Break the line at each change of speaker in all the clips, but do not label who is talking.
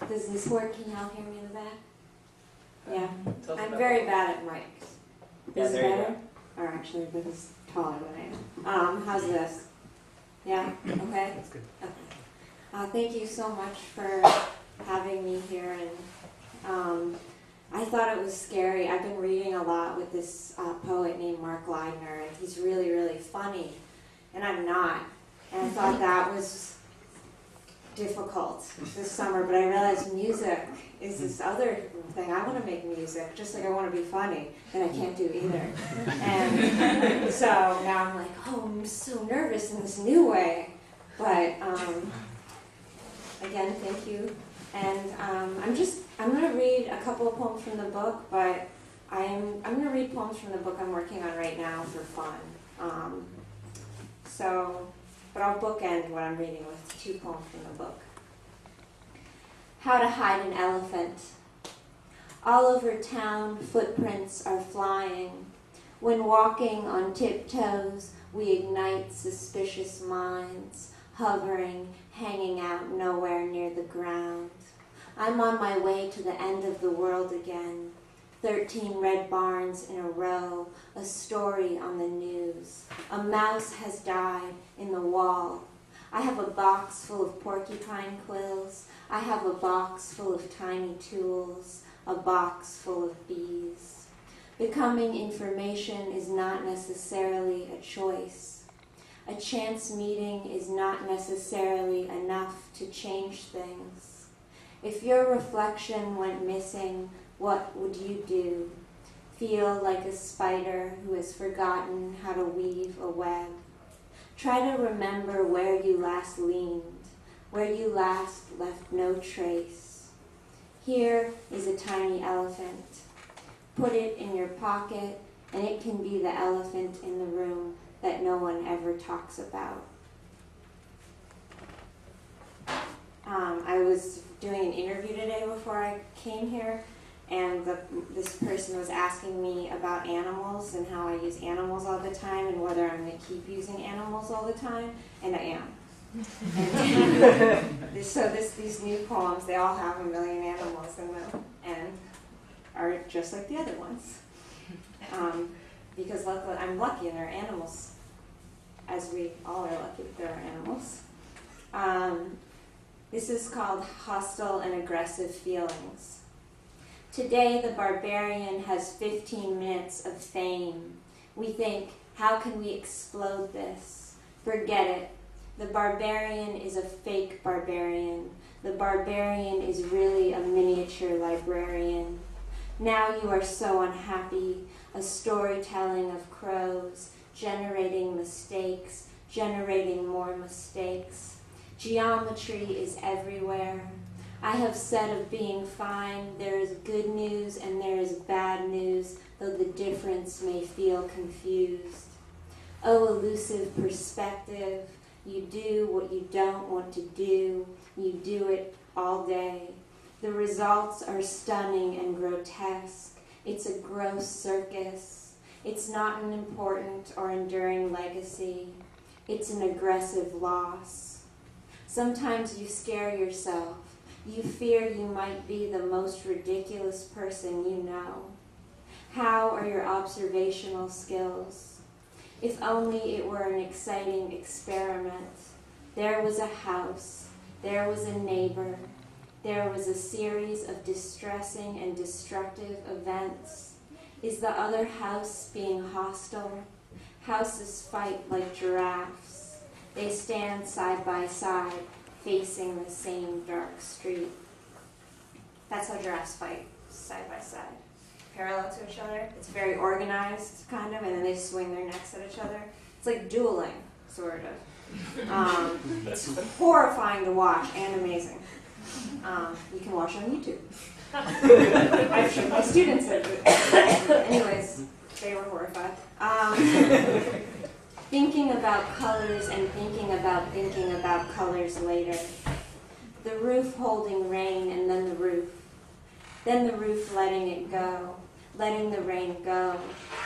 Does this work? Can y'all hear me in the back? Yeah. I'm
I'm
very bad at mics.
Yeah,
Is it
there you
better? Or actually, this is taller than I am. How's this? Yeah? Okay?
That's good.
Okay. Thank you so much for having me here. And I thought it was scary. I've been reading a lot with this poet named Mark Leidner, and he's really, really funny. And I'm not. And I thought that was difficult this summer, but I realized music is this other thing. I want to make music, just like I want to be funny, and I can't do either. And so now I'm like, oh, I'm so nervous in this new way. But again, thank you. And I'm going to read a couple of poems from the book, but I'm going to read poems from the book I'm working on right now for fun. But I'll bookend what I'm reading with 2 poems from the book. How to hide an elephant. All over town, footprints are flying. When walking on tiptoes, we ignite suspicious minds, hovering, hanging out nowhere near the ground. I'm on my way to the end of the world again. 13 red barns in a row, a story on the news. A mouse has died in the wall. I have a box full of porcupine quills. I have a box full of tiny tools, a box full of bees. Becoming information is not necessarily a choice. A chance meeting is not necessarily enough to change things. If your reflection went missing, what would you do? Feel like a spider who has forgotten how to weave a web. Try to remember where you last leaned, where you last left no trace. Here is a tiny elephant. Put it in your pocket, and it can be the elephant in the room that no one ever talks about. I was doing an interview today before I came here, and this person was asking me about animals and how I use animals all the time and whether I'm going to keep using animals all the time, and I am. And so these new poems, they all have a million animals in them and are just like the other ones. Because luckily, I'm lucky and there are animals, as we all are lucky that there are animals. This is called Hostile and Aggressive Feelings. Today, the barbarian has 15 minutes of fame. We think, how can we explode this? Forget it. The barbarian is a fake barbarian. The barbarian is really a miniature librarian. Now you are so unhappy, a storytelling of crows, generating mistakes, generating more mistakes. Geometry is everywhere. I have said of being fine, there is good news and there is bad news, though the difference may feel confused. Oh, elusive perspective, you do what you don't want to do, you do it all day. The results are stunning and grotesque. It's a gross circus. It's not an important or enduring legacy. It's an aggressive loss. Sometimes you scare yourself. You fear you might be the most ridiculous person you know. How are your observational skills? If only it were an exciting experiment. There was a house. There was a neighbor. There was a series of distressing and destructive events. Is the other house being hostile? Houses fight like giraffes. They stand side by side, facing the same dark street. That's how giraffes fight, side by side, parallel to each other. It's very organized, kind of, and then they swing their necks at each other. It's like dueling, sort of. It's horrifying to watch and amazing. You can watch on YouTube. I've shown my students it. Anyways, they were horrified. Thinking about colors and thinking about colors later. The roof holding rain and then the roof. Then the roof letting it go, letting the rain go.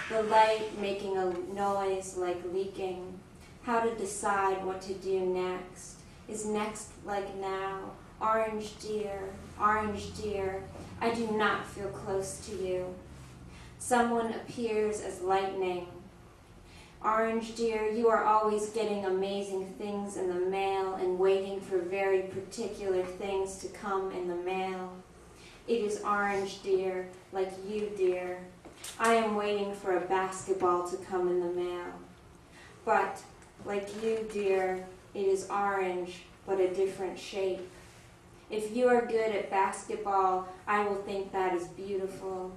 The light making a noise like leaking. How to decide what to do next. Is next like now Orange dear, I do not feel close to you. Someone appears as lightning. Orange dear, you are always getting amazing things in the mail and waiting for very particular things to come in the mail. It is orange dear, like you dear. I am waiting for a basketball to come in the mail. But, like you dear, it is orange, but a different shape. If you are good at basketball, I will think that is beautiful.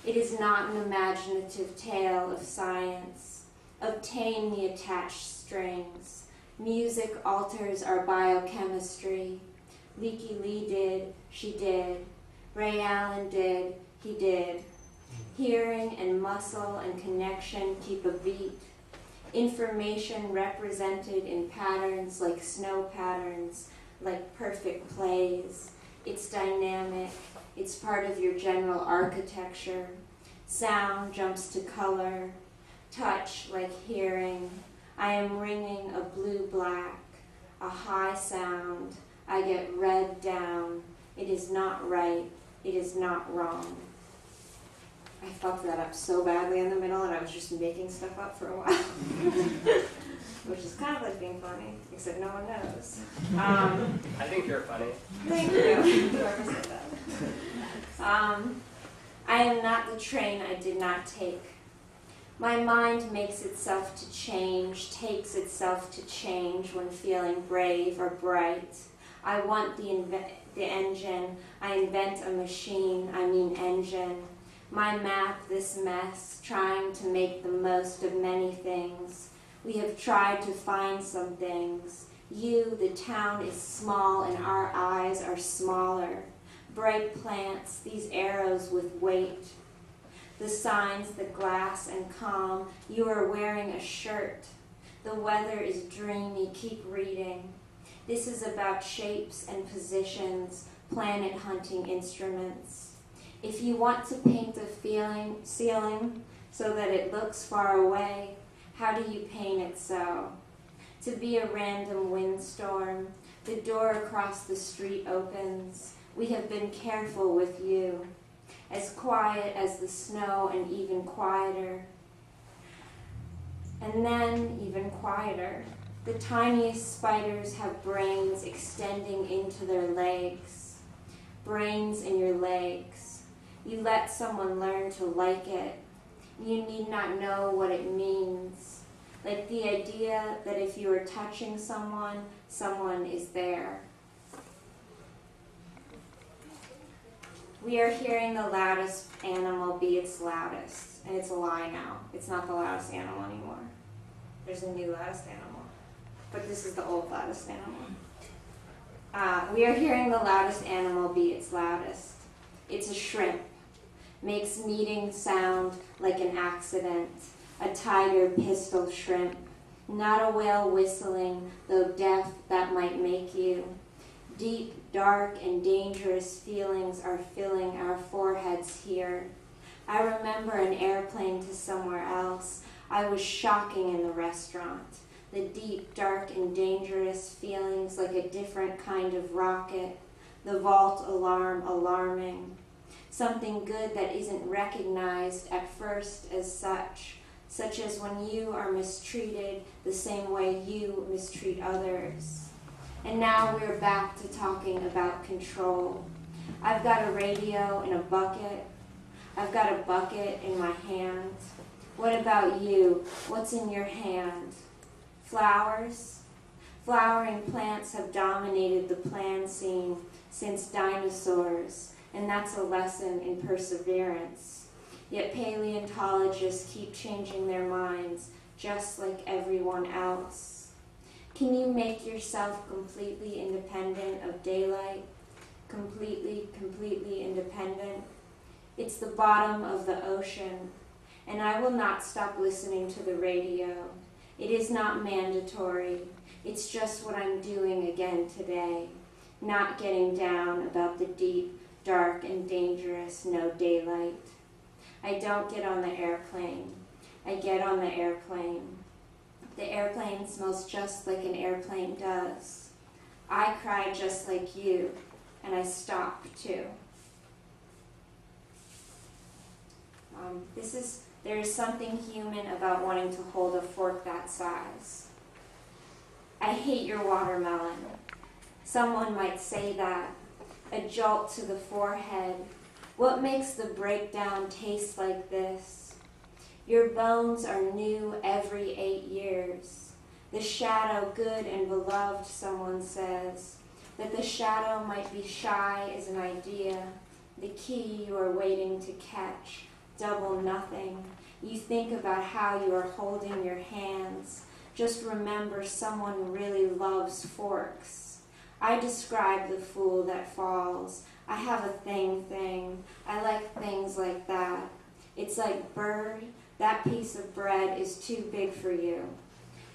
It is not an imaginative tale of science. Obtain the attached strings. Music alters our biochemistry. Leaky Lee did, she did. Ray Allen did, he did. Hearing and muscle and connection keep a beat. Information represented in patterns like snow patterns, like perfect plays. It's dynamic. It's part of your general architecture. Sound jumps to color. Touch like hearing. I am ringing a blue-black, a high sound. I get red down. It is not right. It is not wrong. I fucked that up so badly in the middle, and I was just making stuff up for a while. Which is kind of like being funny, except no one knows.
I think you're funny.
Thank you. Whoever said that. I am not the train I did not take. My mind makes itself to change, takes itself to change when feeling brave or bright. I want the engine. I invent a machine, I mean engine. My map, this mess, trying to make the most of many things. We have tried to find some things. You, the town is small and our eyes are smaller. Bright plants, these arrows with weight. The signs, the glass and calm. You are wearing a shirt. The weather is dreamy. Keep reading. This is about shapes and positions, planet hunting instruments. If you want to paint a ceiling so that it looks far away, how do you paint it so? To be a random windstorm, the door across the street opens. We have been careful with you. As quiet as the snow and even quieter. And then even quieter. The tiniest spiders have brains extending into their legs. Brains in your legs. You let someone learn to like it. You need not know what it means. Like the idea that if you are touching someone, someone is there. We are hearing the loudest animal be its loudest. And it's a lie now. It's not the loudest animal anymore. There's a new loudest animal. But this is the old loudest animal. We are hearing the loudest animal be its loudest. It's a shrimp. Makes meeting sound like an accident. A tiger pistol shrimp. Not a whale whistling, though deaf that might make you. Deep, dark, and dangerous feelings are filling our foreheads here. I remember an airplane to somewhere else. I was shocking in the restaurant. The deep, dark, and dangerous feelings like a different kind of rocket. The vault alarm alarming. Something good that isn't recognized at first as such as when you are mistreated the same way you mistreat others. And now we're back to talking about control. I've got a radio in a bucket. I've got a bucket in my hand. What about you? What's in your hand? Flowers? Flowering plants have dominated the plant scene since dinosaurs, and that's a lesson in perseverance. Yet paleontologists keep changing their minds, just like everyone else. Can you make yourself completely independent of daylight? Completely independent? It's the bottom of the ocean, and I will not stop listening to the radio. It is not mandatory. It's just what I'm doing again today. Not getting down about the deep, dark, and dangerous no daylight. I don't get on the airplane. I get on the airplane. The airplane smells just like an airplane does. I cry just like you, and I stop too. There is something human about wanting to hold a fork that size. I hate your watermelon. Someone might say that. A jolt to the forehead. What makes the breakdown taste like this? Your bones are new every 8 years. The shadow good and beloved, someone says. That the shadow might be shy is an idea. The key you are waiting to catch. Double nothing. You think about how you are holding your hands. Just remember someone really loves forks. I describe the fool that falls. I have a thing. I like things like that. It's like bird, that piece of bread is too big for you.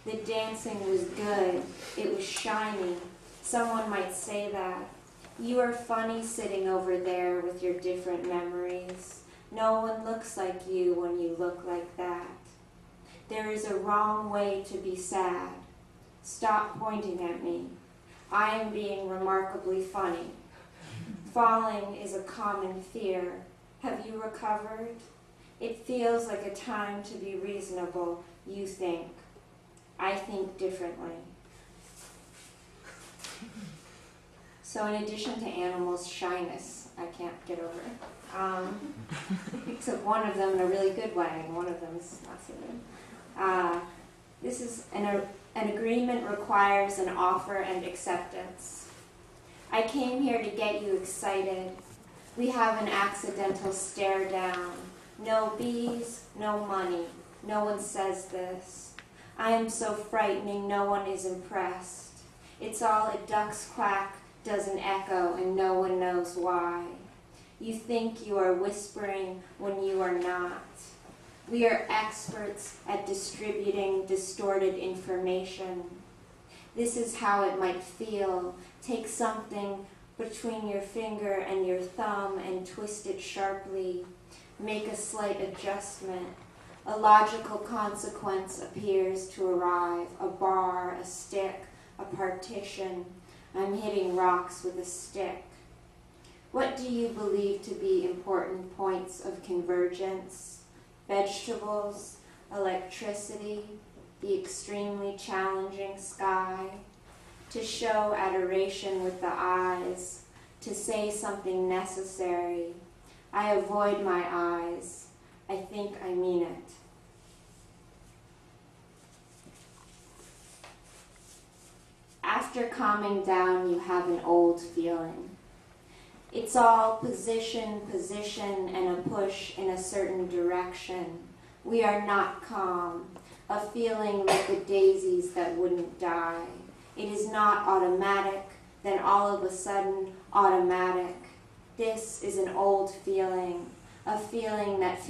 The dancing was good. It was shiny. Someone might say that. You are funny sitting over there with your different memories. No one looks like you when you look like that. There is a wrong way to be sad. Stop pointing at me. I am being remarkably funny. Falling is a common fear. Have you recovered? It feels like a time to be reasonable, you think. I think differently. So in addition to animals' shyness, I can't get over it. Except one of them in a really good way, and one of them is not so good. This is an agreement requires an offer and acceptance. I came here to get you excited. We have an accidental stare down. No bees, no money. No one says this. I am so frightening, no one is impressed. It's all a duck's quack doesn't echo, and no one knows why. You think you are whispering when you are not. We are experts at distributing distorted information. This is how it might feel. Take something between your finger and your thumb and twist it sharply. Make a slight adjustment. A logical consequence appears to arrive. A bar, a stick, a partition. I'm hitting rocks with a stick. What do you believe to be important points of convergence? Vegetables, electricity, the extremely challenging sky. To show adoration with the eyes, to say something necessary. I avoid my eyes. I think I mean it. After calming down, you have an old feeling. It's all position, and a push in a certain direction. We are not calm, a feeling like the daisies that wouldn't die. It is not automatic, then all of a sudden automatic. This is an old feeling, a feeling that